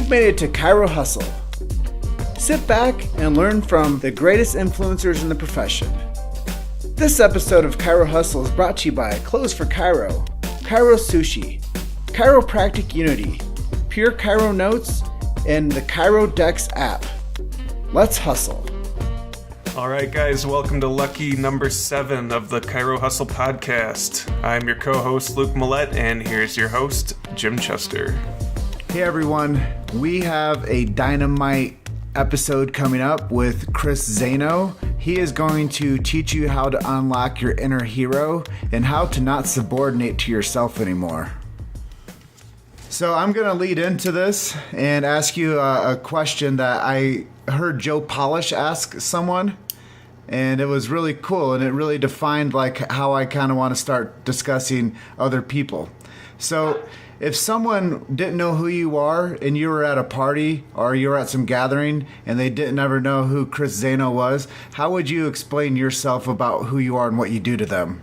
you've made it to Chiro Hustle. Sit back and learn from the greatest influencers in the profession. This episode of Chiro Hustle is brought to you by Clothes for Chiro, Chiro Sushi, Chiropractic Unity, Pure Chiro Notes, and the Chiro Dex app. Let's hustle. All right, guys, welcome to lucky number 7 of the Chiro Hustle podcast. I'm your co-host, Luke Millette, and here's your host, Jim Chester. Hey, everyone. We have a dynamite episode coming up with Chris Zaino. He is going to teach you how to unlock your inner hero and how to not subordinate to yourself anymore. So I'm going to lead into this and ask you a question that I heard Joe Polish ask someone. And it was really cool, and it really defined like how I kind of want to start discussing other people. So if someone didn't know who you are and you were at a party or you were at some gathering and they didn't ever know who Chris Zaino was, how would you explain yourself about who you are and what you do to them?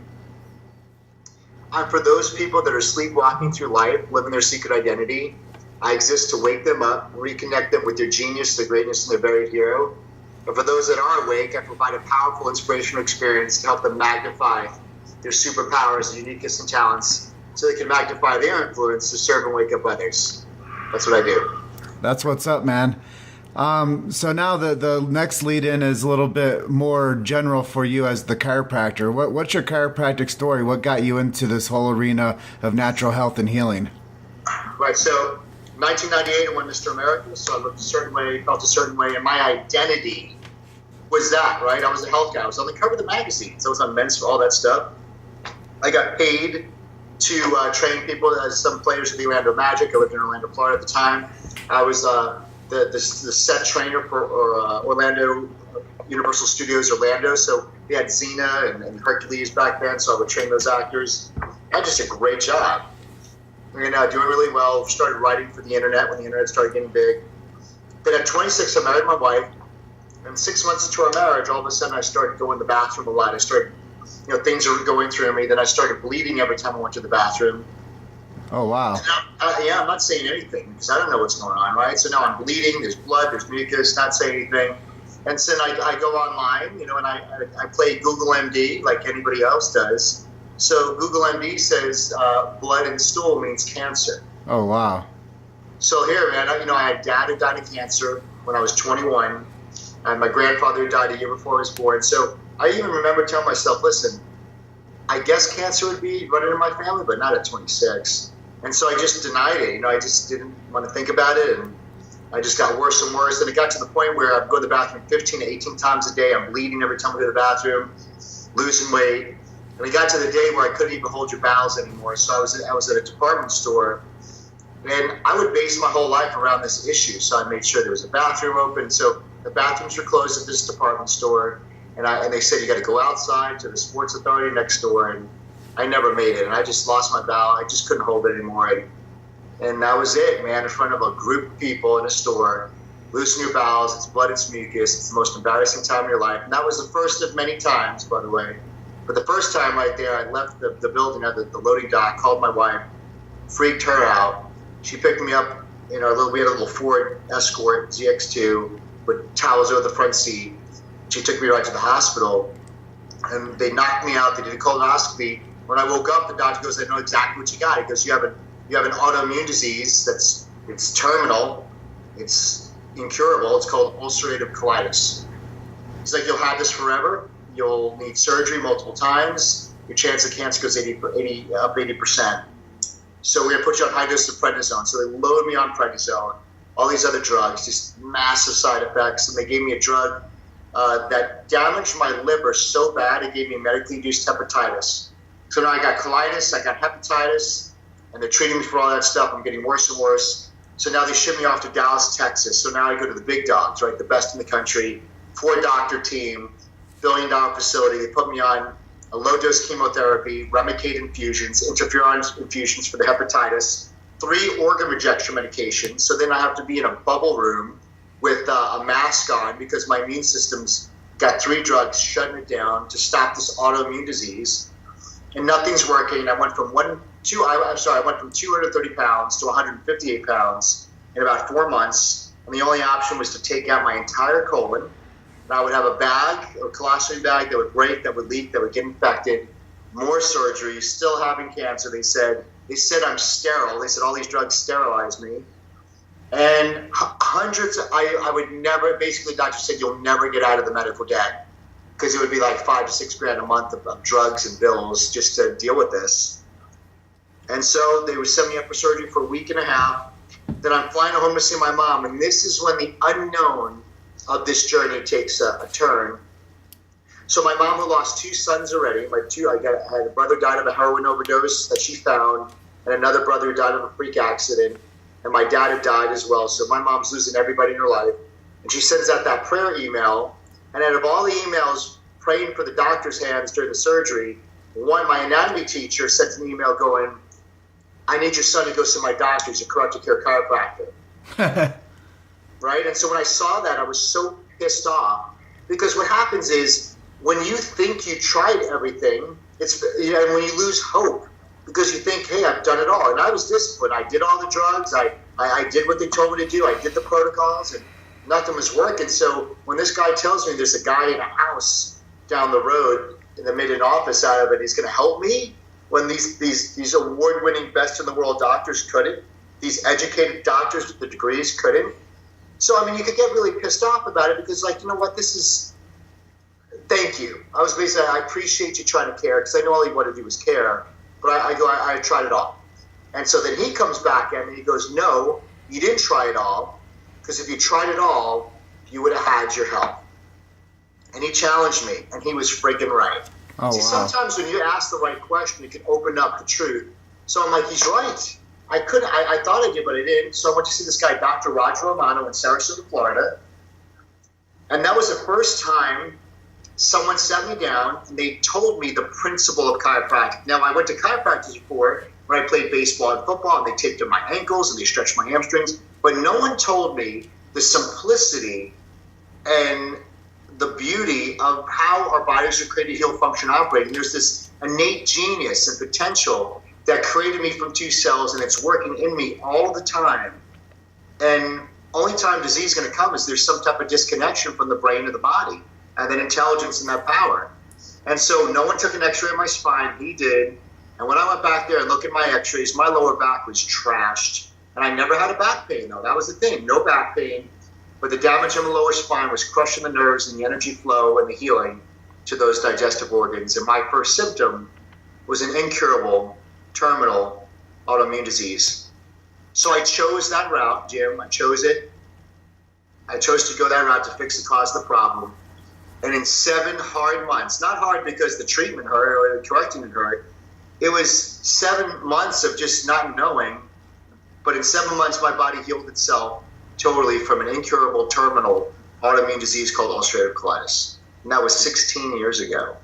I'm for those people that are sleepwalking through life, living their secret identity. I exist to wake them up, reconnect them with their genius, their greatness, and their buried hero. But for those that are awake, I provide a powerful, inspirational experience to help them magnify their superpowers, uniqueness, and talents so they can magnify their influence to serve and wake up others. That's what I do. That's what's up, man. So now the next lead-in is a little bit more general for you as the chiropractor. What's your chiropractic story? What got you into this whole arena of natural health and healing? Right, so 1998, I won Mr. America, so I looked a certain way, felt a certain way, and my identity was that, right? I was a health guy. I was on the cover of the magazines. I was on Men's, all that stuff. I got paid to train people as some players of the Orlando Magic. I lived in Orlando, Florida at the time. I was the set trainer for Orlando Universal Studios Orlando, so we had Xena and Hercules back then, so I would train those actors. I had just a great job. Doing really well. Started writing for the internet when the internet started getting big. Then at 26, I married my wife. And 6 months into our marriage, all of a sudden I started going to the bathroom a lot. I started, things were going through me. Then I started bleeding every time I went to the bathroom. Oh, wow. I'm not saying anything because I don't know what's going on, right? So now I'm bleeding. There's blood. There's mucus. Not saying anything. And so I go online, and I play Google MD like anybody else does. So Google MD says blood and stool means cancer. Oh, wow. So here, man, I had dad who died of cancer when I was 21, and my grandfather died a year before I was born. So I even remember telling myself, listen, I guess cancer would be running in my family, but not at 26. And so I just denied it. I just didn't want to think about it, and I just got worse and worse. And it got to the point where I'd go to the bathroom 15 to 18 times a day. I'm bleeding every time I go to the bathroom, losing weight. And we got to the day where I couldn't even hold your bowels anymore. So I was at a department store, and I would base my whole life around this issue. So I made sure there was a bathroom open. So the bathrooms were closed at this department store, and they said you got to go outside to the Sports Authority next door. And I never made it, and I just lost my bowel. I just couldn't hold it anymore. And that was it, man. In front of a group of people in a store, losing your bowels. It's blood. It's mucus. It's the most embarrassing time of your life. And that was the first of many times, by the way. But the first time right there, I left the building at the loading dock, called my wife, freaked her out. She picked me up we had a little Ford Escort ZX2 with towels over the front seat. She took me right to the hospital, and they knocked me out. They did a colonoscopy. When I woke up, the doctor goes, I know exactly what you got. He goes, you have an autoimmune disease it's terminal, it's incurable. It's called ulcerative colitis. He's like, you'll have this forever. You'll need surgery multiple times. Your chance of cancer goes 80%. So we're going to put you on high dose of prednisone. So they loaded me on prednisone, all these other drugs, just massive side effects. And they gave me a drug that damaged my liver so bad it gave me medically induced hepatitis. So now I got colitis, I got hepatitis, and they're treating me for all that stuff. I'm getting worse and worse. So now they ship me off to Dallas, Texas. So now I go to the big dogs, right, the best in the country, 4-doctor team, billion-dollar facility. They put me on a low-dose chemotherapy, Remicade infusions, interferon infusions for the hepatitis, 3 organ rejection medications. So then I have to be in a bubble room with a mask on because my immune system's got 3 drugs shutting it down to stop this autoimmune disease. And nothing's working. I went from 230 pounds to 158 pounds in about 4 months. And the only option was to take out my entire colon. And I would have a bag, a colostomy bag that would break, that would leak, that would get infected. More surgery, still having cancer. They said I'm sterile. They said all these drugs sterilize me. And hundreds, I would never, basically doctors said you'll never get out of the medical debt, because it would be like $5 to $6 grand a month of drugs and bills just to deal with this. And so they would send me up for surgery for a week and a half. Then I'm flying home to see my mom, and this is when the unknown of this journey takes a turn. So my mom, who lost 2 sons already, I had a brother died of a heroin overdose that she found, and another brother who died of a freak accident, and my dad had died as well. So my mom's losing everybody in her life. And she sends out that prayer email, and out of all the emails praying for the doctor's hands during the surgery, my anatomy teacher sent an email going, I need your son to go see my doctor. He's a corrective care chiropractor. Right? And so when I saw that, I was so pissed off, because what happens is when you think you tried everything, and when you lose hope, because you think, hey, I've done it all. And I was disciplined. I did all the drugs. I did what they told me to do. I did the protocols, and nothing was working. So when this guy tells me there's a guy in a house down the road and they made an office out of it, he's going to help me, when these award-winning, best-in-the-world doctors couldn't, these educated doctors with the degrees couldn't. So, I mean, you could get really pissed off about it, because, like, you know what, this is, thank you. I was basically, I appreciate you trying to care, because I know all you want to do is care, but I tried it all. And so then he comes back at me, he goes, no, you didn't try it all, because if you tried it all, you would have had your help. And he challenged me, and he was freaking right. Oh, See, wow. sometimes when you ask the right question, it can open up the truth. So I'm like, he's right. I thought I did, but I didn't. So I went to see this guy, Dr. Roger Romano, in Sarasota, Florida. And that was the first time someone sat me down and they told me the principle of chiropractic. Now, I went to chiropractors before when I played baseball and football, and they taped up my ankles and they stretched my hamstrings. But no one told me the simplicity and the beauty of how our bodies are created, heal, function, operate. And there's this innate genius and potential that created me from 2 cells, and it's working in me all the time. And only time disease is going to come is there's some type of disconnection from the brain to the body, and then intelligence and that power. And so no one took an x-ray of my spine. He did. And when I went back there and looked at my x-rays, my lower back was trashed. And I never had a back pain, though. That was the thing, no back pain. But the damage in the lower spine was crushing the nerves and the energy flow and the healing to those digestive organs. And my first symptom was an incurable, terminal autoimmune disease. So I chose that route, Jim. I chose it. I chose to go that route to fix the cause of the problem. And in 7 hard months, not hard because the treatment hurt or the correcting it hurt, it was 7 months of just not knowing. But in 7 months, my body healed itself totally from an incurable terminal autoimmune disease called ulcerative colitis. And that was 16 years ago.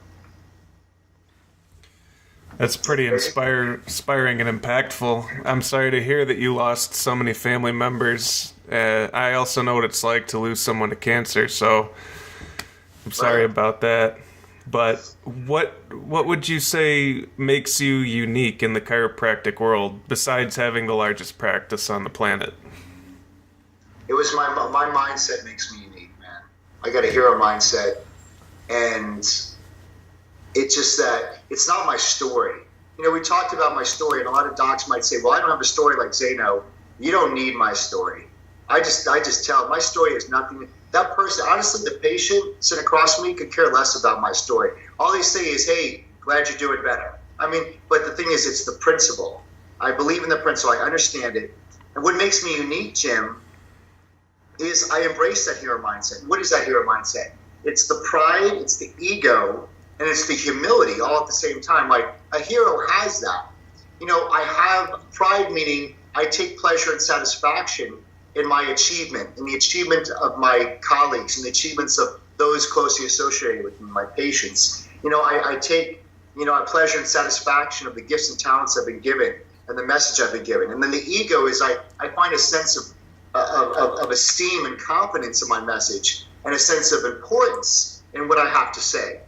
That's pretty inspiring and impactful. I'm sorry to hear that you lost so many family members. I also know what it's like to lose someone to cancer, so I'm sorry about that. But what would you say makes you unique in the chiropractic world, besides having the largest practice on the planet? It was my mindset makes me unique, man. I got a hero mindset, and it's just that it's not my story. You know, we talked about my story, and a lot of docs might say, well, I don't have a story like Zaino. You don't need my story. I just tell my story is nothing. That person, honestly, the patient sitting across from me could care less about my story. All they say is, hey, glad you're doing better. I mean, but the thing is, it's the principle. I believe in the principle. I understand it. And what makes me unique, Jim, is I embrace that hero mindset. What is that hero mindset? It's the pride, it's the ego, and it's the humility all at the same time. Like, a hero has that. You know, I have pride, meaning I take pleasure and satisfaction in my achievement, in the achievement of my colleagues, and the achievements of those closely associated with me, my patients. You know, I take, a pleasure and satisfaction of the gifts and talents I've been given and the message I've been given. And then the ego is I find a sense of esteem and confidence in my message, and a sense of importance in what I have to say.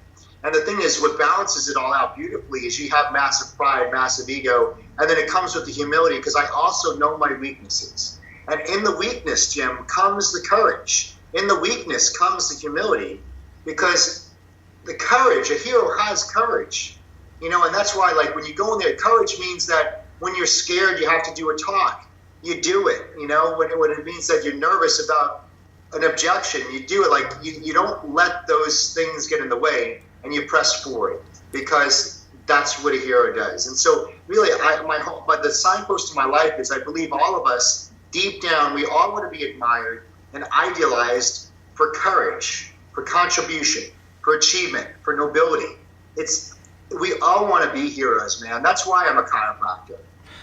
And the thing is, what balances it all out beautifully is you have massive pride, massive ego, and then it comes with the humility, because I also know my weaknesses. And in the weakness, Jim, comes the courage. In the weakness comes the humility, because the courage, a hero has courage, and that's why, like, when you go in there, courage means that when you're scared, you have to do a talk. You do it, when it means that you're nervous about an objection, you do it. Like, you don't let those things get in the way, and you press forward, because that's what a hero does. And so really, but the signpost of my life is, I believe all of us, deep down, we all want to be admired and idealized for courage, for contribution, for achievement, for nobility. We all want to be heroes, man. That's why I'm a chiropractor.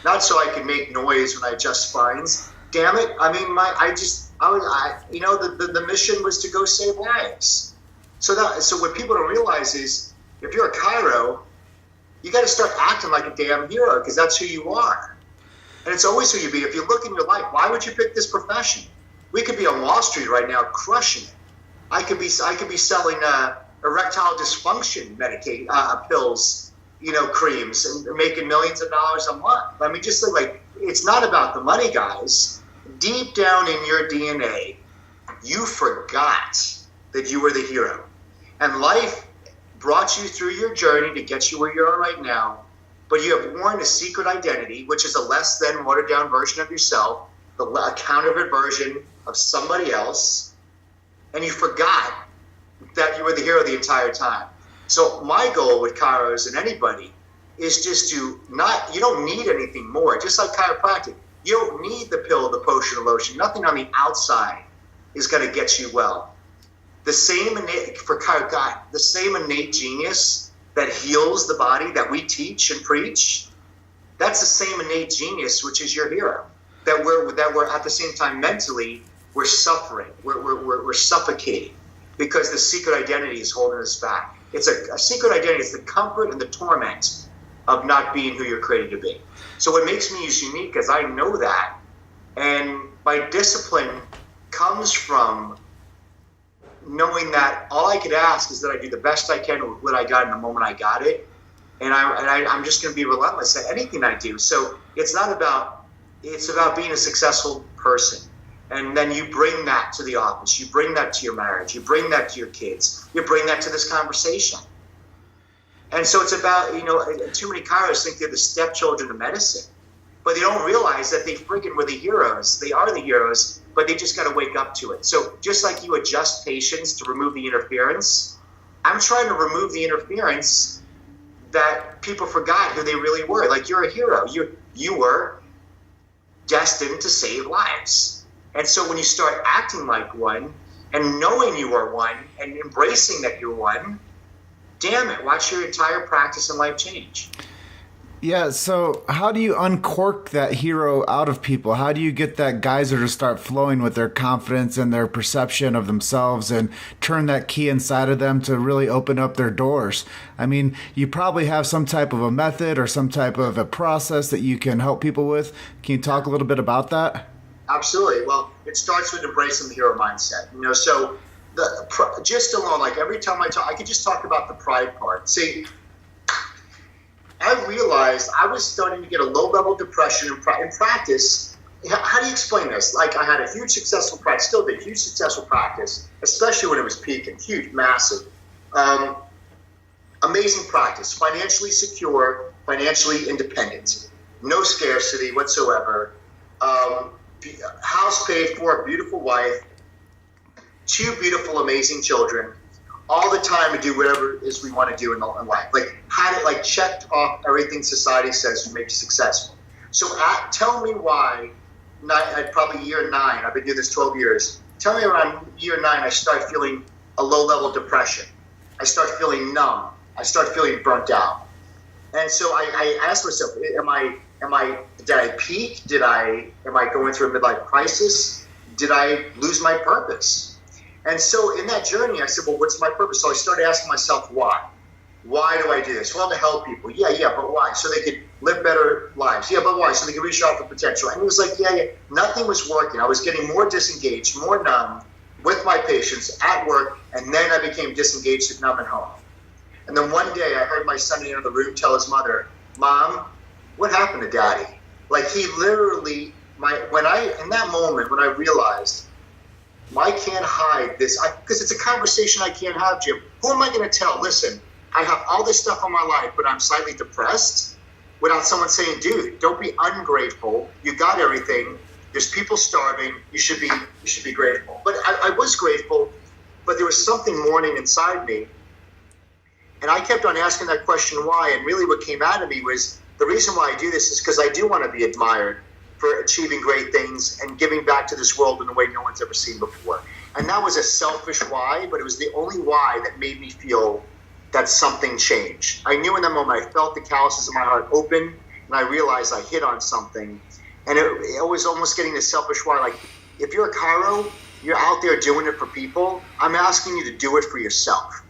Not so I can make noise when I adjust spines. Damn it. I mean, the mission was to go save lives. So what people don't realize is, if you're a chiro, you got to start acting like a damn hero, because that's who you are. And it's always who you be. If you look in your life, why would you pick this profession? We could be on Wall Street right now crushing it. I could be selling erectile dysfunction pills, creams, and making millions of dollars a month. I mean, just like, it's not about the money, guys. Deep down in your DNA, you forgot that you were the hero. And life brought you through your journey to get you where you are right now. But you have worn a secret identity, which is a less than watered down version of yourself, a counterfeit version of somebody else. And you forgot that you were the hero the entire time. So my goal with chiros and anybody is just you don't need anything more. Just like chiropractic, you don't need the pill, the potion, the lotion. Nothing on the outside is going to get you well. The same innate genius that heals the body that we teach and preach, that's the same innate genius, which is your hero. That we're at the same time mentally, we're suffering, we're suffocating, because the secret identity is holding us back. It's a secret identity. It's the comfort and the torment of not being who you're created to be. So what makes me unique is I know that, and my discipline comes from knowing that all I could ask is that I do the best I can with what I got in the moment I got it, and I'm just going to be relentless at anything I do. So it's about being a successful person. And then you bring that to the office. You bring that to your marriage. You bring that to your kids. You bring that to this conversation. And so it's about, too many chiros think they're the stepchildren of medicine. But they don't realize that they freaking were the heroes. They are the heroes, but they just got to wake up to it. So just like you adjust patients to remove the interference, I'm trying to remove the interference that people forgot who they really were. Like, you're a hero. You were destined to save lives. And so when you start acting like one and knowing you are one and embracing that you're one, damn it, watch your entire practice and life change. Yeah, so how do you uncork that hero out of people? How do you get that geyser to start flowing with their confidence and their perception of themselves and turn that key inside of them to really open up their doors? I mean, you probably have some type of a method or some type of a process that you can help people with. Can you talk a little bit about that? Absolutely. Well, it starts with embracing the hero mindset. So just alone, like every time I talk, I could just talk about the pride part. See, I realized I was starting to get a low-level depression in practice. How do you explain this? Like, I had a huge successful practice, still did huge successful practice, especially when it was peaking, huge, massive, amazing practice, financially secure, financially independent, no scarcity whatsoever. House paid for, a beautiful wife, 2 beautiful, amazing children, all the time to do whatever it is we want to do in life. Like, had it checked off everything society says would make you successful. So tell me why, at probably year 9, I've been doing this 12 years, tell me around year 9 I start feeling a low-level depression. I start feeling numb. I start feeling burnt out. And so I asked myself, did I peak? Am I going through a midlife crisis? Did I lose my purpose? And so in that journey, I said, well, what's my purpose? So I started asking myself, why? Why do I do this? Well, to help people. Yeah, but why? So they could live better lives. Yeah, but why? So they could reach out for potential. And it was like, yeah, nothing was working. I was getting more disengaged, more numb with my patients at work, and then I became disengaged and numb at home. And then one day I heard my son in the room tell his mother, Mom, what happened to Daddy? Like, he literally in that moment when I realized I can't hide this, because it's a conversation I can't have, Jim. Who am I going to tell? Listen, I have all this stuff in my life, but I'm slightly depressed, without someone saying, dude, don't be ungrateful. You got everything. There's people starving. You should be grateful. But I was grateful, but there was something mourning inside me. And I kept on asking that question, why? And really what came out of me was, the reason why I do this is because I do want to be admired for achieving great things and giving back to this world in a way no one's ever seen before. And that was a selfish why, but it was the only why that made me feel that something changed. I knew in that moment, I felt the calluses in my heart open, and I realized I hit on something. And it was almost getting this selfish why, like, if you're a chiro, you're out there doing it for people, I'm asking you to do it for yourself.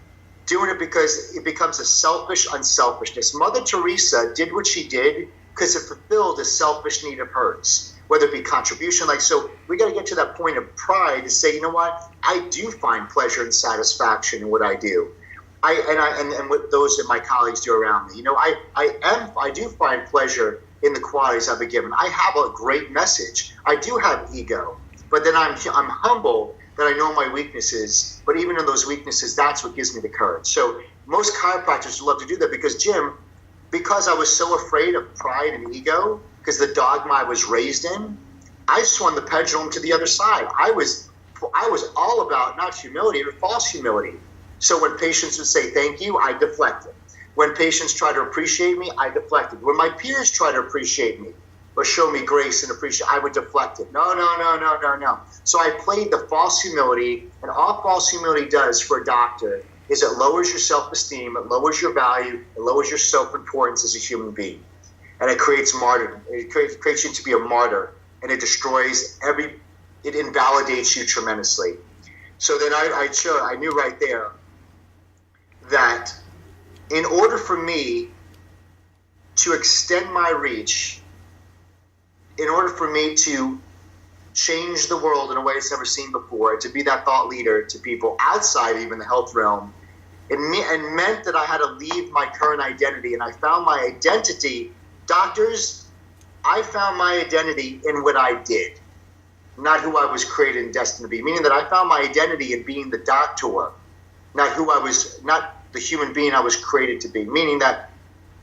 Doing it because it becomes a selfish unselfishness. Mother Teresa did what she did because it fulfilled a selfish need of hers, whether it be contribution. So we got to get to that point of pride to say, you know what, I do find pleasure and satisfaction in what I do. And what those that my colleagues do around me. I do find pleasure in the qualities I've been given. I have a great message. I do have ego, but then I'm humble that I know my weaknesses, but even in those weaknesses, that's what gives me the courage. So most chiropractors love to do that because I was so afraid of pride and ego, because the dogma I was raised in, I swung the pendulum to the other side. I was all about not humility, but false humility. So when patients would say thank you, I deflected. When patients try to appreciate me, I deflected. When my peers try to appreciate me or show me grace and appreciation, I would deflect it. No. So I played the false humility, and all false humility does for a doctor is it lowers your self-esteem, it lowers your value, it lowers your self-importance as a human being. And it creates martyrdom. It creates you to be a martyr, and it destroys it invalidates you tremendously. So then I knew right there that in order for me to extend my reach, in order for me to change the world in a way it's never seen before, to be that thought leader to people outside even the health realm, it meant that I had to leave my current identity. And I found my identity, doctors, I found my identity in what I did, not who I was created and destined to be. Meaning that I found my identity in being the doctor, not the human being I was created to be. Meaning that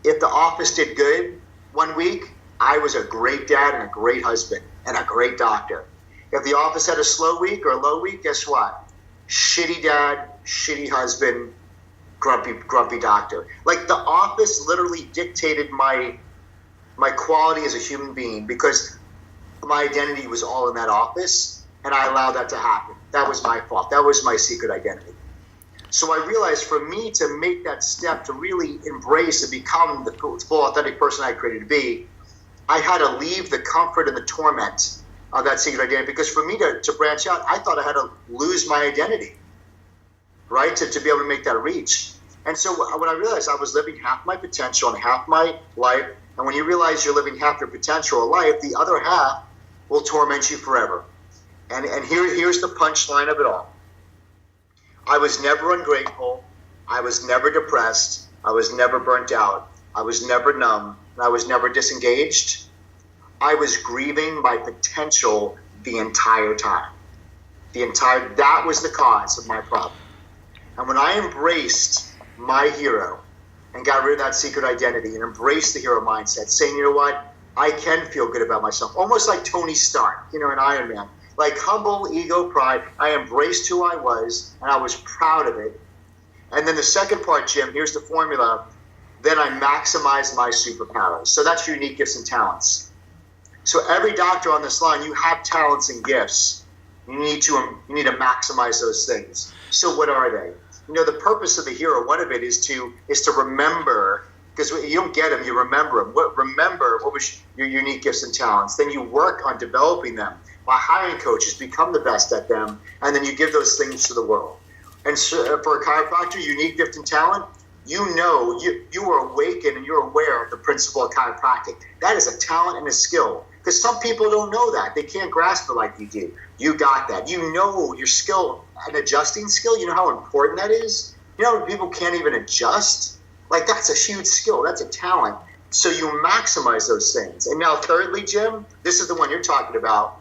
if the office did good one week, I was a great dad and a great husband and a great doctor. If the office had a slow week or a low week, guess what? Shitty dad, shitty husband, grumpy doctor. Like the office literally dictated my quality as a human being because my identity was all in that office, and I allowed that to happen. That was my fault. That was my secret identity. So I realized for me to make that step to really embrace and become the full authentic person I created to be, I had to leave the comfort and the torment of that secret identity, because for me to branch out, I thought I had to lose my identity, right, to be able to make that reach. And so when I realized I was living half my potential and half my life, and when you realize you're living half your potential of life, the other half will torment you forever. And here's the punchline of it all. I was never ungrateful. I was never depressed. I was never burnt out. I was never numb. And I was never disengaged. I was grieving my potential the entire time. That was the cause of my problem. And when I embraced my hero and got rid of that secret identity and embraced the hero mindset, saying, you know what, I can feel good about myself, almost like Tony Stark, in Iron Man. Like humble ego, pride, I embraced who I was, and I was proud of it. And then the second part, Jim, here's the formula. Then I maximized my superpowers. So that's your unique gifts and talents. So every doctor on this line, you have talents and gifts. You need to maximize those things. So what are they? The purpose of the hero, one of it is to remember, because you don't get them, you remember them. Remember what was your unique gifts and talents. Then you work on developing them by hiring coaches, become the best at them, and then you give those things to the world. And so for a chiropractor, unique gift and talent, you are awakened and you're aware of the principle of chiropractic. That is a talent and a skill, because some people don't know that. They can't grasp it like you do. You got that. You know your skill, an adjusting skill. You know how important that is? People can't even adjust? Like, that's a huge skill. That's a talent So you maximize those things. And now thirdly, Jim, this is the one you're talking about.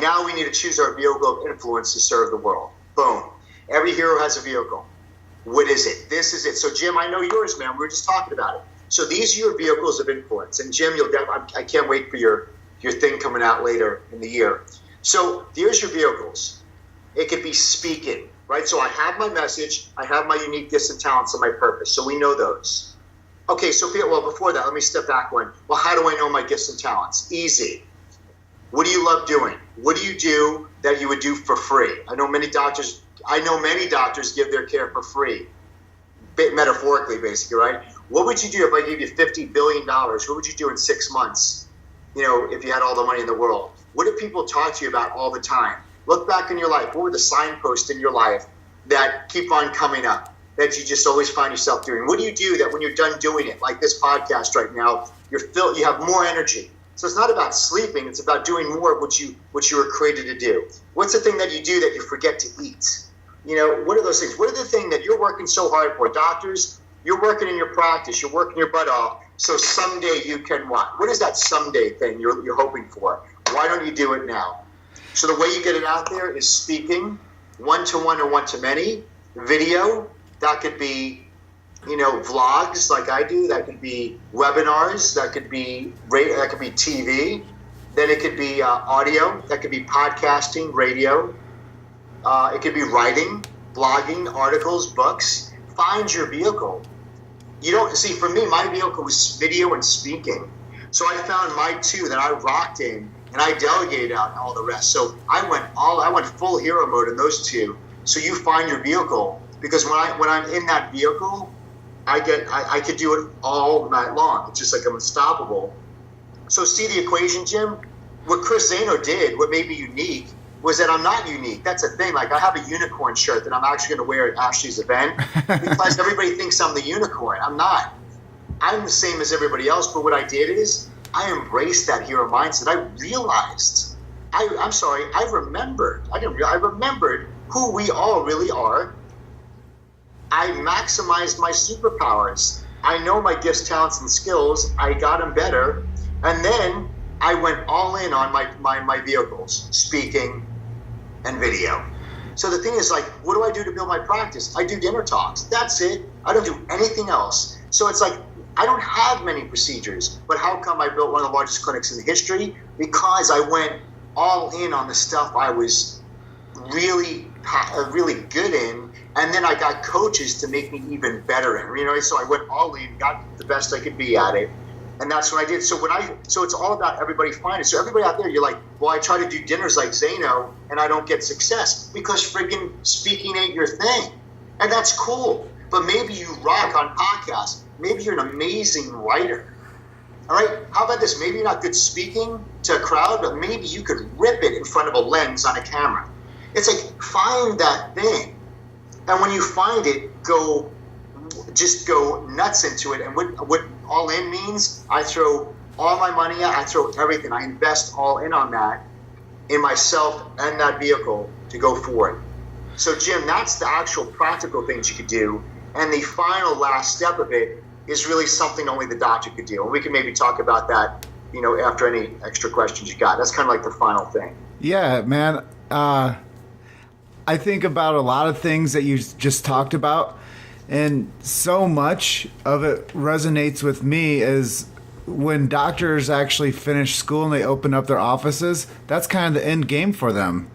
Now we need to choose our vehicle of influence to serve the world. Boom. Every hero has a vehicle. What is it? This is it. So Jim, I know yours, man. We were just talking about it. So these are your vehicles of influence. And Jim, I can't wait for your thing coming out later in the year. So here's your vehicles. It could be speaking, right? So I have my message, I have my unique gifts and talents and my purpose. So we know those. Okay, so before that, let me step back one. Well, how do I know my gifts and talents? Easy. What do you love doing? What do you do that you would do for free? I know many doctors give their care for free, metaphorically, basically, right? What would you do if I gave you $50 billion? What would you do in 6 months, if you had all the money in the world? What do people talk to you about all the time? Look back in your life. What were the signposts in your life that keep on coming up, that you just always find yourself doing? What do you do that when you're done doing it, like this podcast right now, you have more energy? So it's not about sleeping. It's about doing more of what you were created to do. What's the thing that you do that you forget to eat? What are those things? What are the things that you're working so hard for? Doctors, you're working in your practice. You're working your butt off. So someday you can what? What is that someday thing you're hoping for? Why don't you do it now? So the way you get it out there is speaking, one-to-one or one-to-many, video. That could be, vlogs like I do. That could be webinars. That could be TV. Then it could be audio. That could be podcasting, radio. It could be writing, blogging, articles, books. Find your vehicle. For me, my vehicle was video and speaking. So I found my two that I rocked in, and I delegated out all the rest. So I went full hero mode in those two. So you find your vehicle, because when I'm in that vehicle, I could do it all night long. It's just like I'm unstoppable. So see the equation, Jim? What Chris Zaino did, what made me unique, was that I'm not unique. That's a thing. Like I have a unicorn shirt that I'm actually going to wear at Ashley's event because everybody thinks I'm the unicorn. I'm not. I'm the same as everybody else, but what I did is I embraced that hero mindset. I realized, I remembered who we all really are. I maximized my superpowers. I know my gifts, talents, and skills. I got them better. And then I went all in on my vehicles, speaking and video. So the thing is, like, what do I do to build my practice? I do dinner talks. That's it. I don't do anything else. So it's like, I don't have many procedures, but how come I built one of the largest clinics in history? Because I went all in on the stuff I was really good in, and then I got coaches to make me even better in. So I went all in, got the best I could be at it, and that's what I did. So it's all about everybody finding. So everybody out there, you're like, well, I try to do dinners like Zaino, and I don't get success because friggin' speaking ain't your thing, and that's cool. But maybe you rock on podcasts. Maybe you're an amazing writer. All right? How about this? Maybe you're not good speaking to a crowd, but maybe you could rip it in front of a lens on a camera. It's like, find that thing. And when you find it, just go nuts into it. And what all in means, I throw all my money out. I throw everything. I invest all in on that, in myself and that vehicle to go forward. So, Jim, that's the actual practical things you could do. And the final last step of it is really something only the doctor could do. And we can maybe talk about that, after any extra questions you got. That's kind of like the final thing. Yeah, man. I think about a lot of things that you just talked about, and so much of it resonates with me is when doctors actually finish school and they open up their offices, that's kind of the end game for them.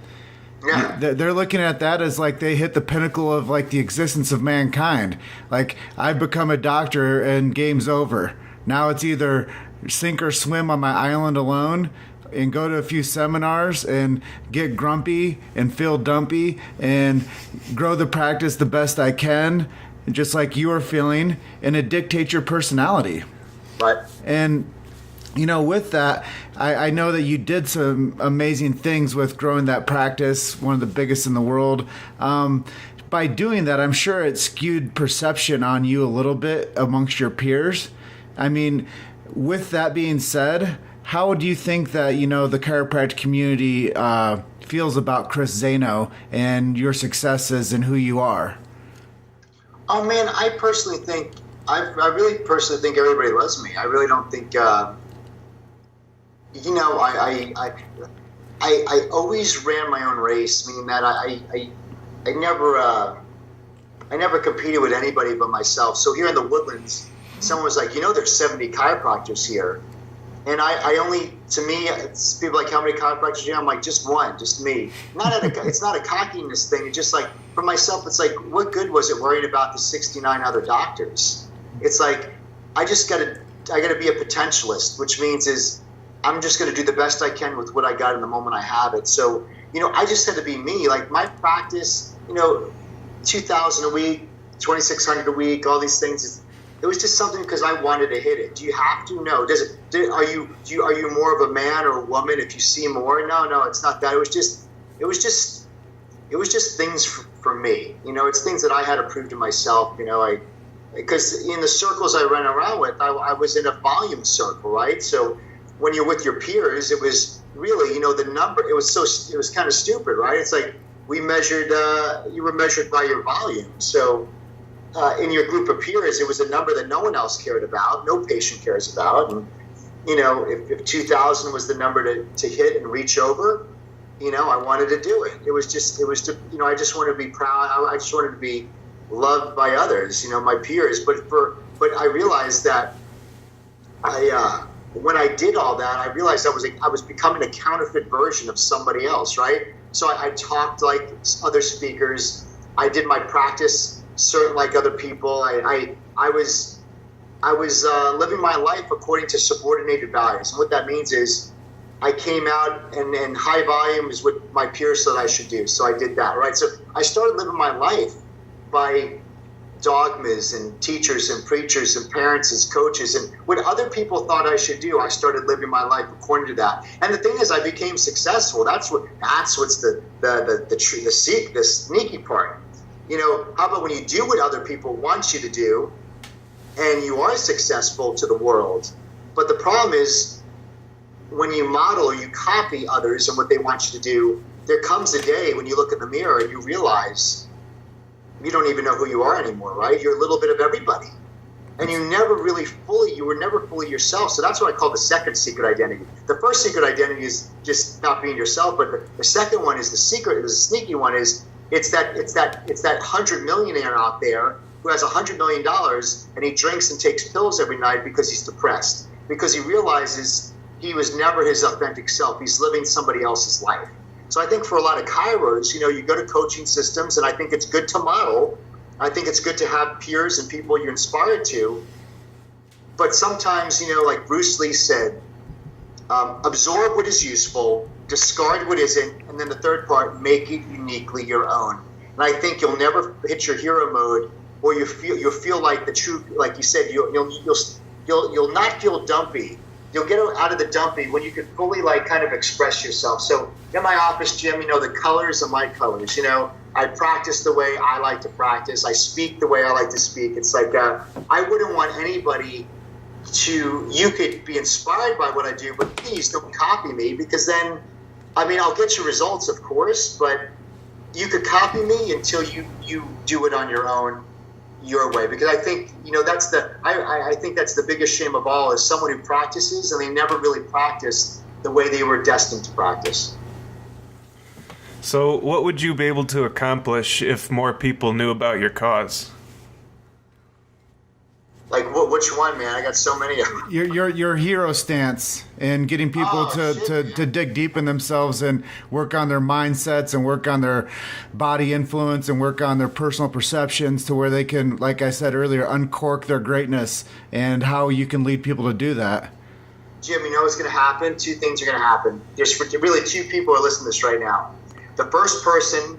Yeah. They're looking at that as like they hit the pinnacle of like the existence of mankind. Like, I've become a doctor and game's over. Now it's either sink or swim on my island alone and go to a few seminars and get grumpy and feel dumpy and grow the practice the best I can, just like you are feeling, and it dictates your personality. Right. And with that, I know that you did some amazing things with growing that practice, one of the biggest in the world. By doing that, I'm sure it skewed perception on you a little bit amongst your peers. I mean, with that being said, how do you think that, the chiropractic community feels about Chris Zaino and your successes and who you are? Oh, man, I personally think I really personally think everybody loves me. I really don't think, I always ran my own race, meaning that I never competed with anybody but myself. So here in the Woodlands, someone was like, there's 70 chiropractors here. And I only, to me, it's people like, how many chiropractors do you have? I'm like, just one, just me. It's not a cockiness thing. It's just like, for myself, it's like, what good was it worrying about the 69 other doctors? It's like, I gotta be a potentialist, which means is I'm just gonna do the best I can with what I got in the moment I have it. So, I just had to be me. Like my practice, 2,000 a week, 2,600 a week, all these things. It was just something because I wanted to hit it. Do you have to? No. Are you more of a man or a woman if you see more? No, it's not that. It was just things for me. It's things that I had to prove to myself. Because in the circles I ran around with, I was in a volume circle, right? So when you're with your peers, it was really, the number. It was kind of stupid, right? It's like we measured. You were measured by your volume, so. In your group of peers, it was a number that no one else cared about, no patient cares about. And, if 2,000 was the number to hit and reach over, I wanted to do it. It was I just wanted to be proud. I just wanted to be loved by others, my peers. But I realized that when I did all that, I realized I was becoming a counterfeit version of somebody else, right? So I talked like other speakers. I did my practice certain like other people. I was living my life according to subordinated values, and what that means is I came out and high volume is what my peers said I should do, so I did that, right? So I started living my life by dogmas and teachers and preachers and parents and coaches, and what other people thought I should do, I started living my life according to that. And the thing is, I became successful. That's what's the sneaky part. How about when you do what other people want you to do and you are successful to the world? But the problem is when you model or you copy others and what they want you to do, there comes a day when you look in the mirror and you realize you don't even know who you are anymore, right? You're a little bit of everybody. And you were never fully yourself. So that's what I call the second secret identity. The first secret identity is just not being yourself, but the second one is the sneaky one is It's that 100 millionaire out there who has $100 million and he drinks and takes pills every night because he's depressed, because he realizes he was never his authentic self. He's living somebody else's life. So I think for a lot of chiros, you go to coaching systems, and I think it's good to model. I think it's good to have peers and people you're inspired to. But sometimes, like Bruce Lee said, absorb what is useful, discard what isn't, and then the third part, make it uniquely your own. And I think you'll never hit your hero mode, or you'll feel like the true, like you said, you'll not feel dumpy. You'll get out of the dumpy when you can fully kind of express yourself. So in my office gym, the colors are my colors. I practice the way I like to practice. I speak the way I like to speak. It's like I wouldn't want anybody you could be inspired by what I do, but please don't copy me, because then, I'll get you results, of course, but you could copy me until you do it on your own, your way. Because I think, I think that's the biggest shame of all, is someone who practices and they never really practiced the way they were destined to practice. So what would you be able to accomplish if more people knew about your cause? Like which one, man? I got so many of them. Your hero stance and getting people to dig deep in themselves and work on their mindsets and work on their body influence and work on their personal perceptions to where they can, like I said earlier, uncork their greatness, and how you can lead people to do that. Jim, you know what's going to happen? Two things are going to happen. There's really two people are listening to this right now. The first person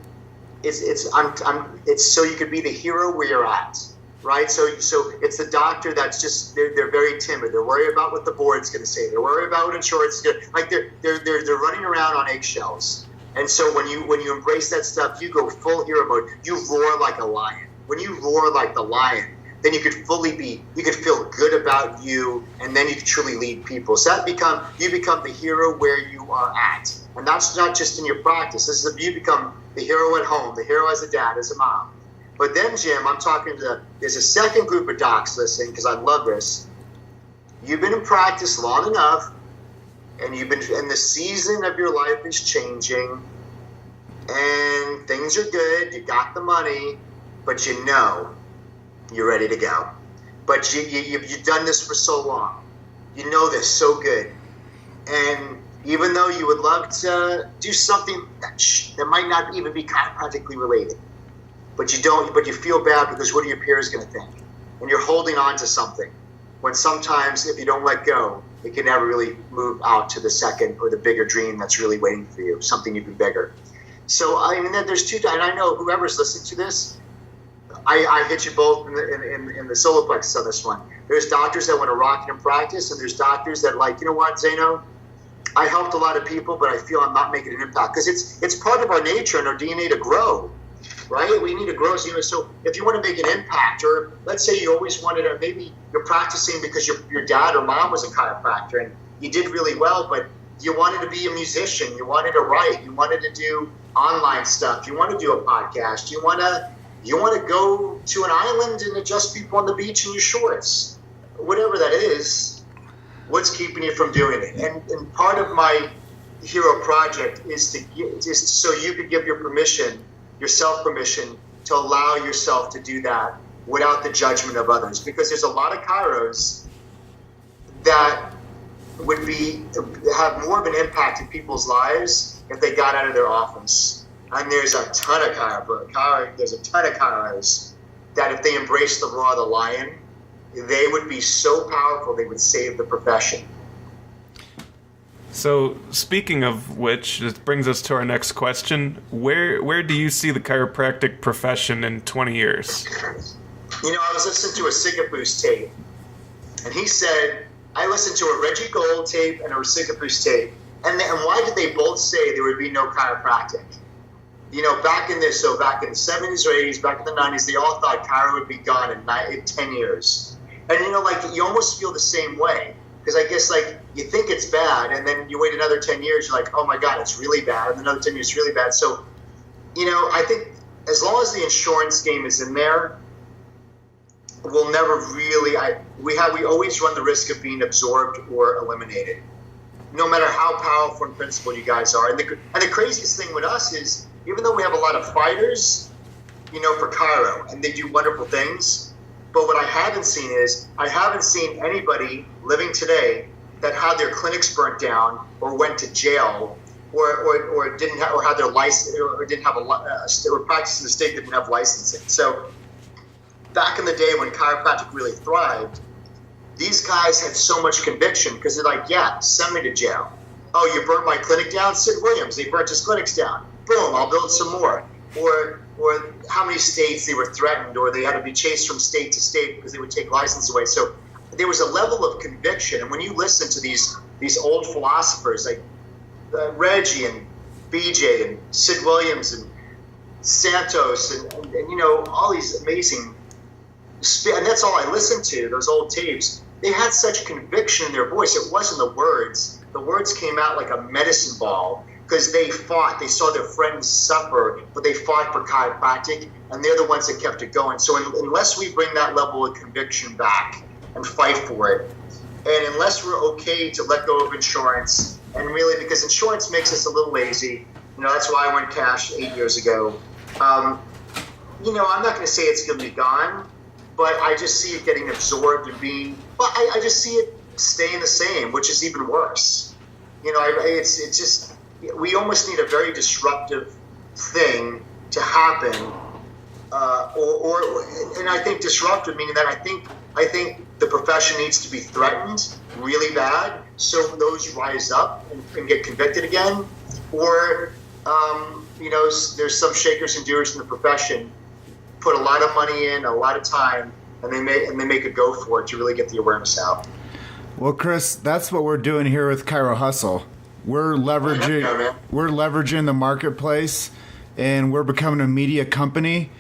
it's so you could be the hero where you're at. Right, so it's the doctor that's just they're very timid. They're worried about what the board's going to say. They're worried about what insurance is going to, they're running around on eggshells. And so when you embrace that stuff, you go full hero mode. You roar like a lion. When you roar like the lion, then you could feel good about you, and then you could truly lead people. So you become the hero where you are at, and that's not just in your practice. You become the hero at home, the hero as a dad, as a mom. But then, Jim, I'm talking to, there's a second group of docs listening because I love this. You've been in practice long enough, and the season of your life is changing, and things are good, you got the money, but you know you're ready to go. But you've done this for so long. You know this so good. And even though you would love to do something that might not even be chiropractically related, but you feel bad because what are your peers going to think? And you're holding on to something. When sometimes if you don't let go, it can never really move out to the second or the bigger dream that's really waiting for you, something even bigger. So, I mean, there's two, and I know whoever's listening to this, I hit you both in the solar plexus on this one. There's doctors that want to rock it in practice, and there's doctors that like, you know what, Zaino? I helped a lot of people, but I feel I'm not making an impact. Because it's part of our nature and our DNA to grow, right? We need to grow. So if you want to make an impact, or let's say you always wanted to, maybe you're practicing because your dad or mom was a chiropractor, and you did really well, but you wanted to be a musician, you wanted to write, you wanted to do online stuff, you want to do a podcast, you want to go to an island and just be on the beach in your shorts, whatever that is, what's keeping you from doing it? And part of my hero project is so you could give yourself permission to allow yourself to do that without the judgment of others. Because there's a lot of chiros that would have more of an impact in people's lives if they got out of their office. And there's a ton of chiros that if they embrace the raw of the lion, they would be so powerful they would save the profession. So, speaking of which, this brings us to our next question. Where do you see the chiropractic profession in 20 years? You know, I was listening to a Sigapoo's tape, and he said, I listened to a Reggie Gold tape and a Sigapoo's tape, and why did they both say there would be no chiropractic? You know, back in the 70s or 80s, back in the 90s, they all thought chiro would be gone in 10 years. And, you know, like, you almost feel the same way. Because I guess, like, you think it's bad, and then you wait another 10 years, you're like, oh, my God, it's really bad. And another 10 years, it's really bad. So, you know, I think as long as the insurance game is in there, we'll never really we always run the risk of being absorbed or eliminated, no matter how powerful and principled you guys are. And the craziest thing with us is, even though we have a lot of fighters, you know, for chiro, and they do wonderful things, but what I haven't seen anybody living today that had their clinics burnt down or went to jail or didn't have, or had their license, or didn't have or practiced in the state that didn't have licensing. So back in the day when chiropractic really thrived, these guys had so much conviction because they're like, yeah, send me to jail. Oh, you burnt my clinic down? Sid Williams, they burnt his clinics down. Boom, I'll build some more. Or how many states they were threatened, or they had to be chased from state to state because they would take license away. So there was a level of conviction. And when you listen to these old philosophers like Reggie and BJ and Sid Williams and Santos and you know, all these amazing, and that's all I listened to, those old tapes. They had such conviction in their voice. It wasn't the words. The words came out like a medicine ball because they fought. They saw their friends suffer, but they fought for chiropractic, and they're the ones that kept it going. So unless we bring that level of conviction back and fight for it, and unless we're okay to let go of insurance, and really, because insurance makes us a little lazy, you know, that's why I went cash 8 years ago. You know, I'm not going to say it's going to be gone, but I just see it getting absorbed and being, well, I just see it staying the same, which is even worse. You know, it's just, we almost need a very disruptive thing to happen, and I think disruptive meaning that I think the profession needs to be threatened really bad, so those rise up and get convicted again, or you know, there's some shakers and doers in the profession put a lot of money in, a lot of time, and they make a go for it to really get the awareness out. Well, Chris, that's what we're doing here with Chiro Hustle. We're leveraging the marketplace, and we're becoming a media company,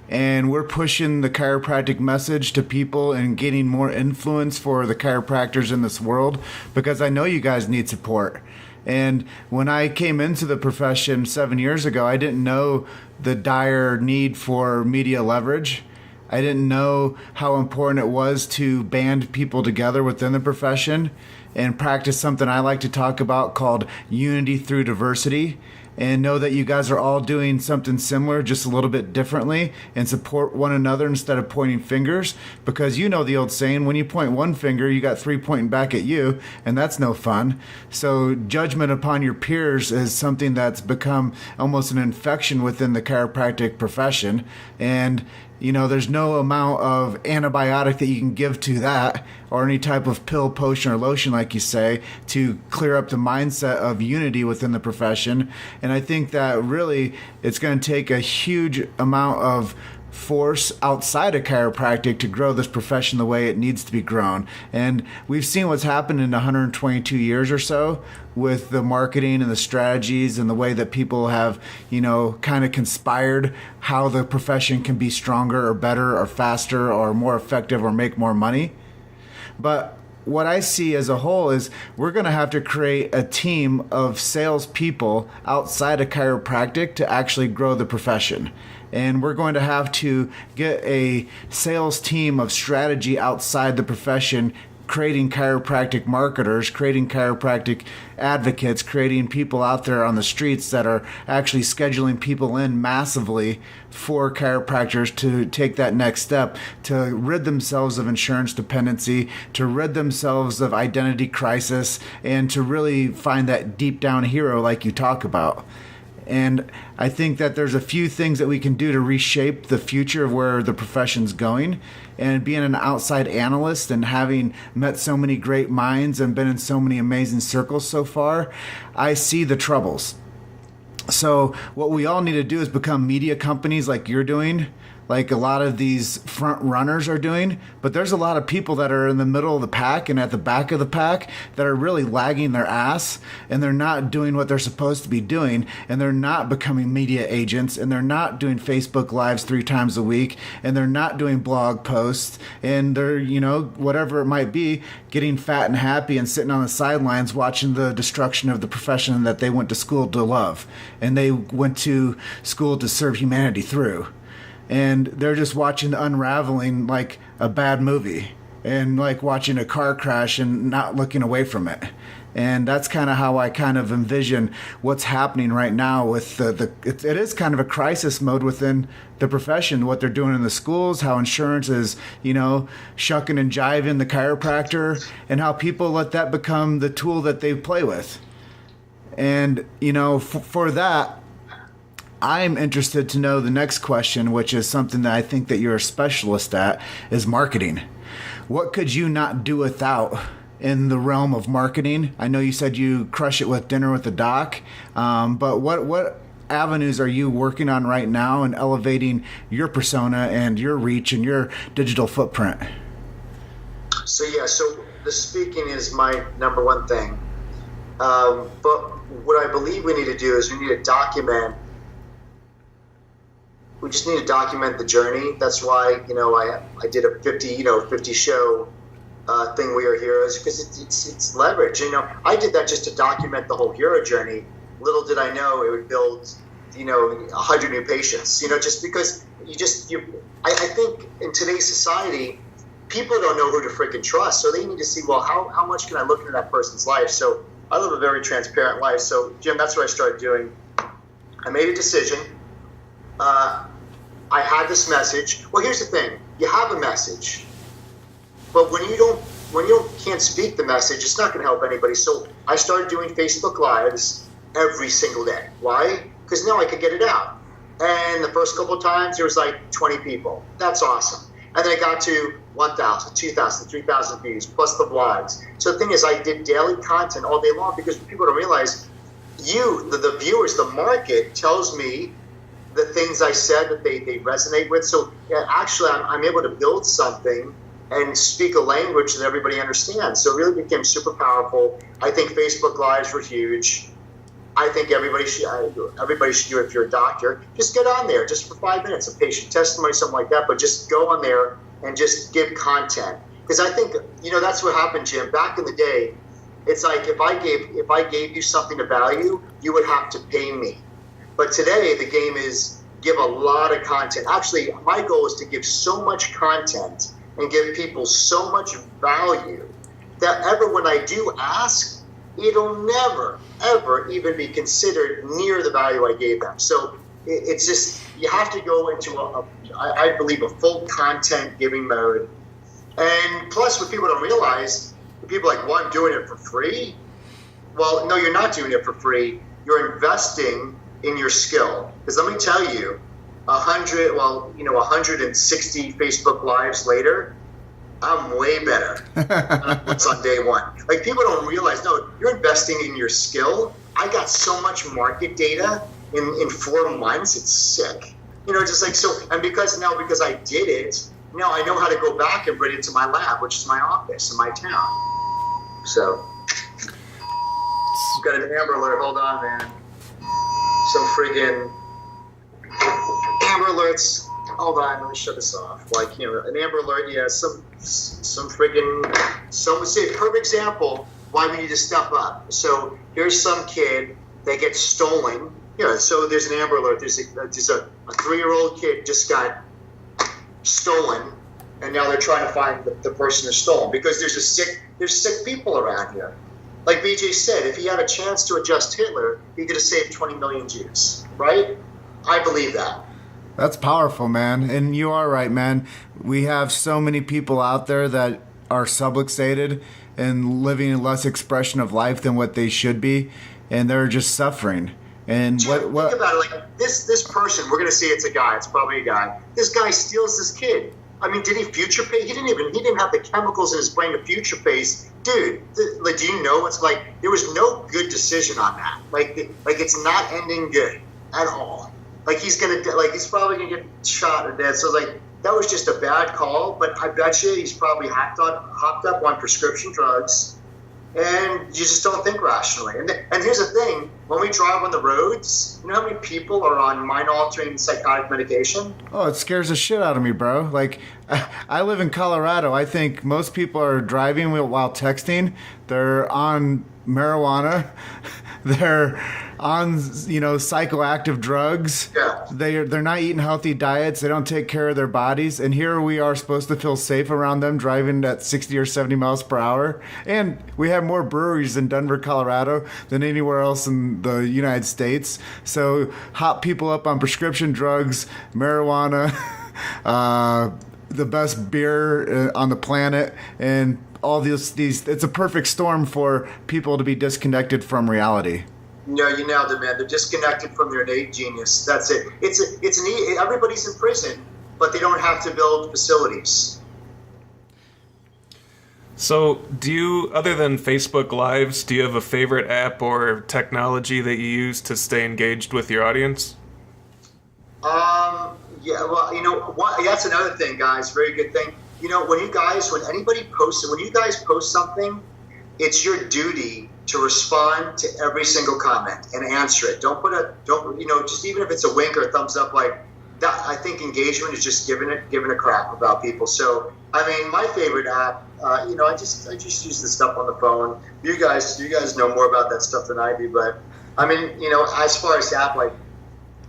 and we're pushing the chiropractic message to people and getting more influence for the chiropractors in this world, because I know you guys need support. And when I came into the profession 7 years ago, I didn't know the dire need for media leverage. I didn't know how important it was to band people together within the profession and practice something I like to talk about called unity through diversity, and know that you guys are all doing something similar, just a little bit differently, and support one another instead of pointing fingers. Because you know the old saying, when you point one finger, you got three pointing back at you, and that's no fun. So judgment upon your peers is something that's become almost an infection within the chiropractic profession. And there's no amount of antibiotic that you can give to that, or any type of pill, potion, or lotion, like you say, to clear up the mindset of unity within the profession. And I think that really it's going to take a huge amount of force outside of chiropractic to grow this profession the way it needs to be grown. And we've seen what's happened in 122 years or so with the marketing and the strategies and the way that people have, kind of conspired how the profession can be stronger or better or faster or more effective or make more money. But what I see as a whole is we're going to have to create a team of salespeople outside of chiropractic to actually grow the profession. And we're going to have to get a sales team of strategy outside the profession, creating chiropractic marketers, creating chiropractic advocates, creating people out there on the streets that are actually scheduling people in massively for chiropractors to take that next step, to rid themselves of insurance dependency, to rid themselves of identity crisis, and to really find that deep down hero like you talk about. And I think that there's a few things that we can do to reshape the future of where the profession's going. And being an outside analyst and having met so many great minds and been in so many amazing circles so far, I see the troubles. So what we all need to do is become media companies like you're doing, like a lot of these front runners are doing. But there's a lot of people that are in the middle of the pack and at the back of the pack that are really lagging their ass, and they're not doing what they're supposed to be doing, and they're not becoming media agents, and they're not doing Facebook Lives 3 times a week, and they're not doing blog posts, and they're, whatever it might be, getting fat and happy and sitting on the sidelines watching the destruction of the profession that they went to school to love, and they went to school to serve humanity through. And they're just watching the unraveling like a bad movie, and like watching a car crash and not looking away from it. And that's kind of how I kind of envision what's happening right now with it is kind of a crisis mode within the profession, what they're doing in the schools, how insurance is, shucking and jiving the chiropractor, and how people let that become the tool that they play with. And, for that, I'm interested to know the next question, which is something that I think that you're a specialist at, is marketing. What could you not do without in the realm of marketing? I know you said you crush it with Dinner with the Doc, but what avenues are you working on right now in elevating your persona and your reach and your digital footprint? So the speaking is my number one thing. But what I believe we need to do is we need to document. We just need to document the journey. That's why, I did a 50 show thing, We Are Heroes, because it's leverage. I did that just to document the whole hero journey. Little did I know it would build, 100 new patients. Just because I think in today's society, people don't know who to freaking trust. So they need to see, well, how much can I look into that person's life? So I live a very transparent life. So Jim, that's what I started doing. I made a decision. I had this message. Well, here's the thing: you have a message, but when you can't speak the message, it's not going to help anybody. So I started doing Facebook Lives every single day. Why? Because now I could get it out. And the first couple of times there was like 20 people. That's awesome. And then I got to 1,000, 2,000, 3,000 views plus the blogs. So the thing is, I did daily content all day long because people don't realize the viewers, the market tells me the things I said that they resonate with. So actually, I'm able to build something and speak a language that everybody understands. So it really became super powerful. I think Facebook Lives were huge. I think everybody should do it. If you're a doctor, just get on there just for 5 minutes, a patient testimony, something like that. But just go on there and just give content. Because I think, that's what happened, Jim. Back in the day, It's like if I gave you something of value, you would have to pay me. But today the game is give a lot of content. Actually, my goal is to give so much content and give people so much value that ever when I do ask, it'll never, ever even be considered near the value I gave them. So it's just, you have to go into I believe, a full content giving mode. And plus, what people don't realize, people are like, well, I'm doing it for free. Well, no, you're not doing it for free. You're investing in your skill. Because let me tell you, 160 Facebook Lives later, I'm way better than what's on day one. Like, people don't realize, no, you're investing in your skill. I got so much market data in 4 months. It's sick. Just like, so, and because I did it, now I know how to go back and bring it to my lab, which is my office in my town. So, got an Amber Alert. Hold on, man. Some friggin' Amber Alerts. Hold on, let me shut this off. Like, an Amber Alert, yeah, some friggin', say, perfect example why we need to step up. So, here's some kid that gets stolen. So there's an Amber Alert. There's a 3-year-old kid just got stolen, and now they're trying to find the person who stole him, because there's sick people around here. Like BJ said, if he had a chance to adjust Hitler, he could have saved 20 million Jews, right? I believe that. That's powerful, man. And you are right, man. We have so many people out there that are subluxated and living in less expression of life than what they should be, and they're just suffering. And Jim, think about it, like this person, we're going to say it's a guy, it's probably a guy. This guy steals this kid. I mean, did he future pace? He didn't have the chemicals in his brain to future pace. Dude, like, do you know what's like, there was no good decision on that. Like it's not ending good at all. Like, he's probably going to get shot or dead. So, like, that was just a bad call, but I bet you he's probably hopped up on prescription drugs. And you just don't think rationally. And here's the thing. When we drive on the roads, you know how many people are on mind-altering psychotic medication? Oh, it scares the shit out of me, bro. Like, I live in Colorado. I think most people are driving while texting. They're on marijuana. They're on, psychoactive drugs. Yeah. They're not eating healthy diets. They don't take care of their bodies. And here we are supposed to feel safe around them driving at 60 or 70 miles per hour. And we have more breweries in Denver, Colorado than anywhere else in the United States. So hop people up on prescription drugs, marijuana, the best beer on the planet, and all these it's a perfect storm for people to be disconnected from reality. No, you nailed it, man. They're disconnected from their innate genius. That's it. Everybody's in prison, but they don't have to build facilities. So, other than Facebook Lives, do you have a favorite app or technology that you use to stay engaged with your audience? Yeah, well, that's another thing, guys. Very good thing. When you guys post something, it's your duty to respond to every single comment and answer it. Just even if it's a wink or a thumbs up, like that. I think engagement is just giving a crap about people. So, I mean, my favorite app, I just use this stuff on the phone. You guys know more about that stuff than I do, but I mean, as far as the app, like,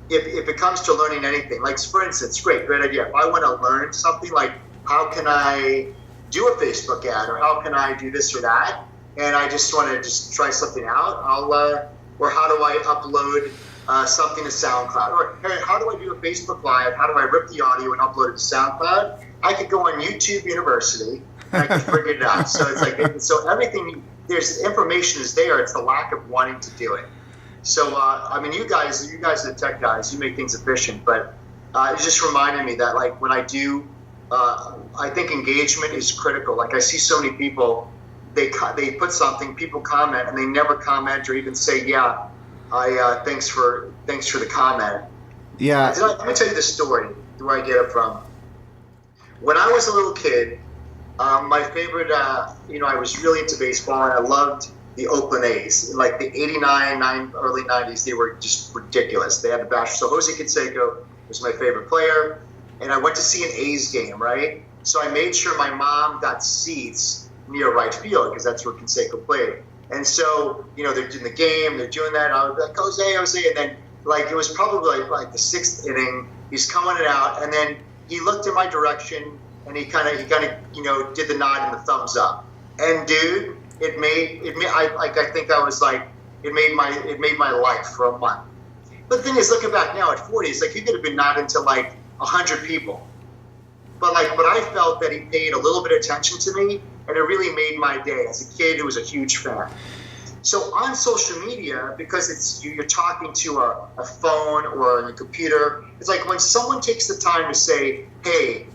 if it comes to learning anything, like, for instance, great idea. If I want to learn something, like, how can I do a Facebook ad, or how can I do this or that, and I just want to try something out, or how do I upload something to SoundCloud, or hey, how do I do a Facebook Live? How do I rip the audio and upload it to SoundCloud? I could go on YouTube University and I could figure it out. So it's like, so everything, there's information is there. It's the lack of wanting to do it. So I mean, you guys are the tech guys. You make things efficient, but it just reminded me that, like, when I do. I think engagement is critical. Like, I see so many people, they put something, people comment, and they never comment or even say, yeah, thanks for the comment. Yeah. Let me tell you the story, where I get it from. When I was a little kid, my favorite, I was really into baseball, and I loved the Oakland A's. In, like, the 89, early 90s, they were just ridiculous. They had the bash. So Jose Canseco was my favorite player. And I went to see an A's game, right? So I made sure my mom got seats near right field, because that's where Canseco played. And so, they're doing the game, they're doing that. I was like, Jose. And then, it was probably like the 6th inning. He's coming out, and then he looked in my direction, and he kind of, did the nod and the thumbs up. And dude, it made my life for a month. But the thing is, looking back now at 40, it's like he could have been nodding to 100 people. But I felt that he paid a little bit of attention to me, and it really made my day. As a kid, who was a huge fan. So on social media, because you're talking to a phone or a computer, it's like when someone takes the time to say, hey,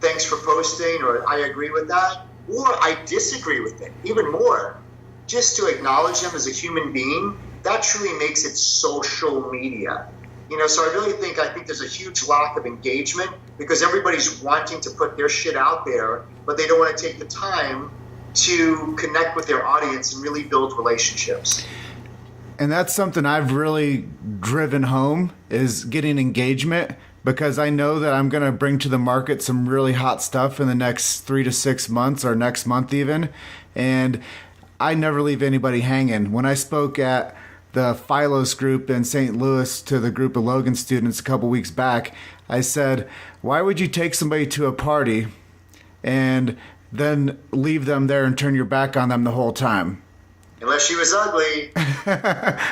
thanks for posting, or I agree with that, or I disagree with it, even more, just to acknowledge them as a human being, that truly makes it social media. So I think there's a huge lack of engagement because everybody's wanting to put their shit out there, but they don't want to take the time to connect with their audience and really build relationships. And that's something I've really driven home, is getting engagement, because I know that I'm going to bring to the market some really hot stuff in the next 3 to 6 months, or next month even. And I never leave anybody hanging. When I spoke at the Philos group in St. Louis to the group of Logan students a couple weeks back, I said, why would you take somebody to a party and then leave them there and turn your back on them the whole time? Unless she was ugly.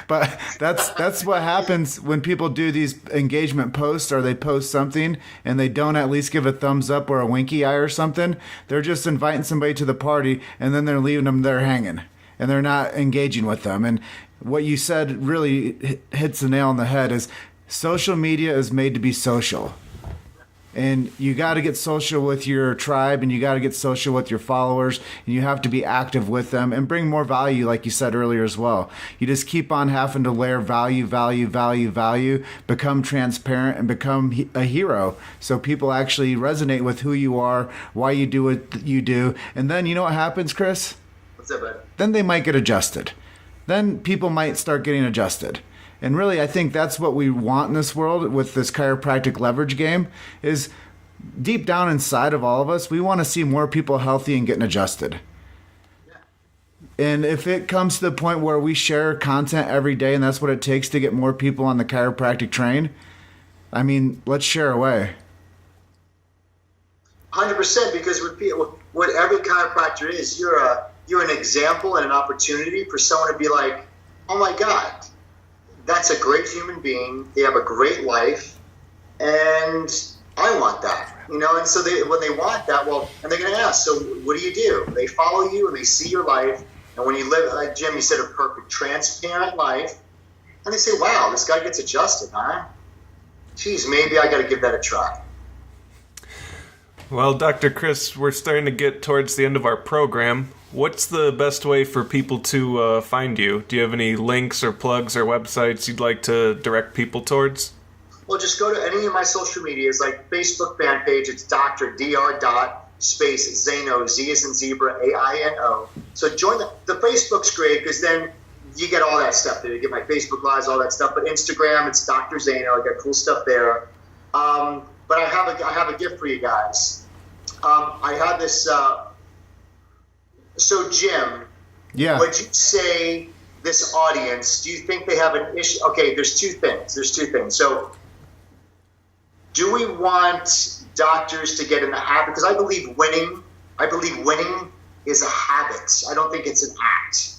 But that's what happens when people do these engagement posts, or they post something and they don't at least give a thumbs up or a winky eye or something. They're just inviting somebody to the party, and then they're leaving them there hanging, and they're not engaging with them. And what you said really hits the nail on the head, is social media is made to be social. And you got to get social with your tribe, and you got to get social with your followers, and you have to be active with them and bring more value, like you said earlier as well. You just keep on having to layer value, become transparent, and become a hero, so people actually resonate with who you are, why you do what you do. And then you know what happens, Chris? What's up, bud? Then they might get adjusted. Then people might start getting adjusted. And really, I think that's what we want in this world with this chiropractic leverage game, is deep down inside of all of us, we want to see more people healthy and getting adjusted. Yeah. And if it comes to the point where we share content every day, and that's what it takes to get more people on the chiropractic train, I mean, let's share away. 100%, because what every chiropractor is, you're an example and an opportunity for someone to be like, oh my God, that's a great human being. They have a great life, and I want that, And so when they want that, and they're going to ask, so what do? They follow you and they see your life, and when you live, like Jim, you said, a perfect, transparent life, and they say, wow, this guy gets adjusted, huh? Geez, maybe I got to give that a try. Well, Dr. Chris, we're starting to get towards the end of our program. What's the best way for people to find you? Do you have any links or plugs or websites you'd like to direct people towards? Well, just go to any of my social medias, like Facebook fan page. It's Dr. Zaino, Z as in zebra, AINO. So join the Facebook's great, because then you get all that stuff there. You get my Facebook lives, all that stuff. But Instagram, it's Dr. Zaino. I got cool stuff there. But I have a gift for you guys. I have this. So Jim, yeah, would you say this audience? Do you think they have an issue? Okay, there's two things. So, do we want doctors to get in the habit? Because I believe winning is a habit. I don't think it's an act,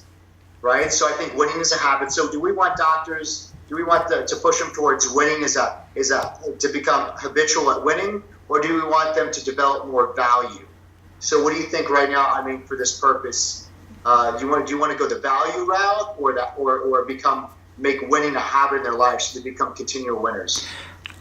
right? So I think winning is a habit. So do we want doctors? Do we want to push them towards winning to become habitual at winning, or do we want them to develop more value? So what do you think right now? I mean, for this purpose, do you want to go the value route, or make winning a habit in their life so they become continual winners?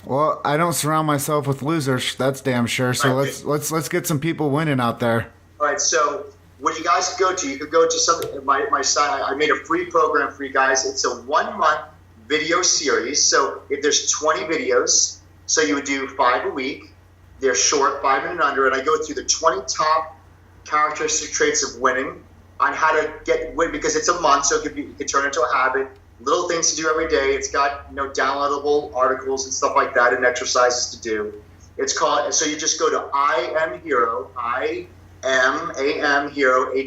Well, I don't surround myself with losers. That's damn sure. So right. let's get some people winning out there. All right. So what you guys could go to, you could go to my site. I made a free program for you guys. It's a 1-month video series. So if there's 20 videos, so you would do 5 a week. They're short, 5 and under, and I go through the 20 top characteristic traits of winning, on how to get win, because it's a month, so it could turn into a habit. Little things to do every day. It's got downloadable articles and stuff like that, and exercises to do. It's called. So you just go to IamHero,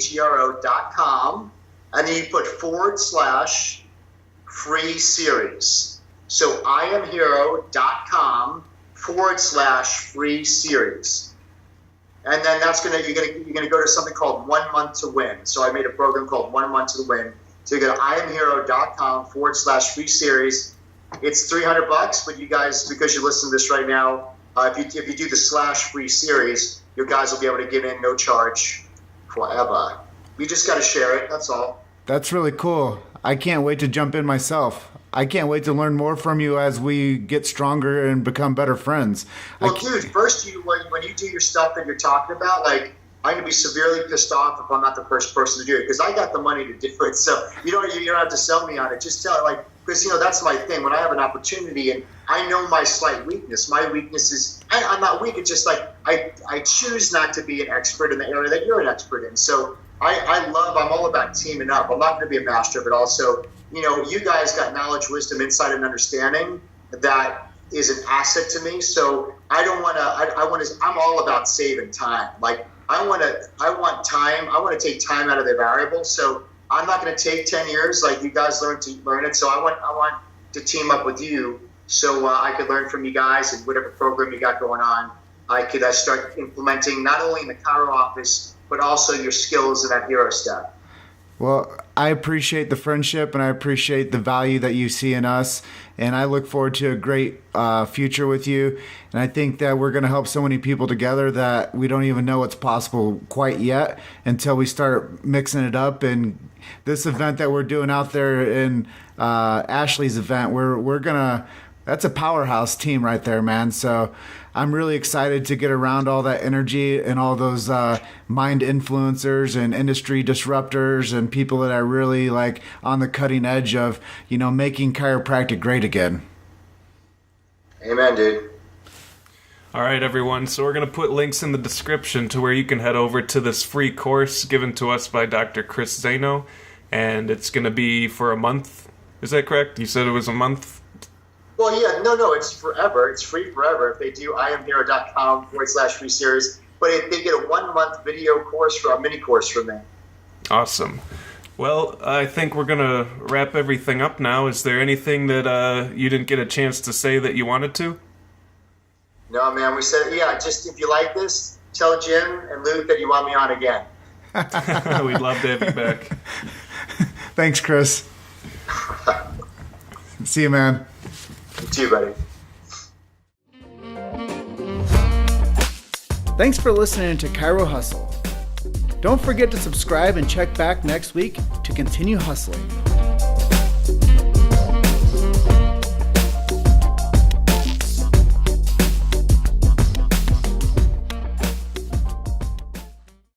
HERO.com, and then you put /free series. So IamHero.com/free series. And then you're gonna go to something called 1 month to win. So I made a program called 1 month to win. So you go to IamHero.com/free series. It's $300, but you guys, because you listen to this right now, if you do the /free series, you guys will be able to get in no charge forever. You just got to share it. That's all. That's really cool. I can't wait to jump in myself. I can't wait to learn more from you as we get stronger and become better friends. Well, dude, first, when you do your stuff that you're talking about, like, I'm going to be severely pissed off if I'm not the first person to do it, because I got the money to do it. So you don't have to sell me on it. Just tell it, like, because, that's my thing. When I have an opportunity and I know my slight weakness, my weakness is, I'm not weak. It's just like I choose not to be an expert in the area that you're an expert in. So I'm all about teaming up. I'm not going to be a master, but also, you guys got knowledge, wisdom, insight, and understanding that is an asset to me. So I'm all about saving time. Like, I want time. I want to take time out of the variable. So I'm not going to take 10 years like you guys learn it. So I want to team up with you so I could learn from you guys, and whatever program you got going on, I could start implementing not only in the Chiro office, but also your skills in that hero step. Well, I appreciate the friendship and I appreciate the value that you see in us. And I look forward to a great future with you. And I think that we're going to help so many people together that we don't even know what's possible quite yet until we start mixing it up. And this event that we're doing out there in Ashley's event, that's a powerhouse team right there, man. So I'm really excited to get around all that energy and all those mind influencers and industry disruptors and people that are really like on the cutting edge of, making chiropractic great again. Amen, dude. All right, everyone. So we're going to put links in the description to where you can head over to this free course given to us by Dr. Chris Zaino. And it's going to be for a month. Is that correct? You said it was a month? Well, yeah, no, it's forever. It's free forever if they do IamHero.com/free series. But if they get a 1 month video course or a mini course from me. Awesome. Well, I think we're going to wrap everything up now. Is there anything that you didn't get a chance to say that you wanted to? No, man. We said, just if you like this, tell Jim and Luke that you want me on again. We'd love to have you back. Thanks, Chris. See you, man. See you, buddy. Thanks for listening to Chiro Hustle. Don't forget to subscribe and check back next week to continue hustling.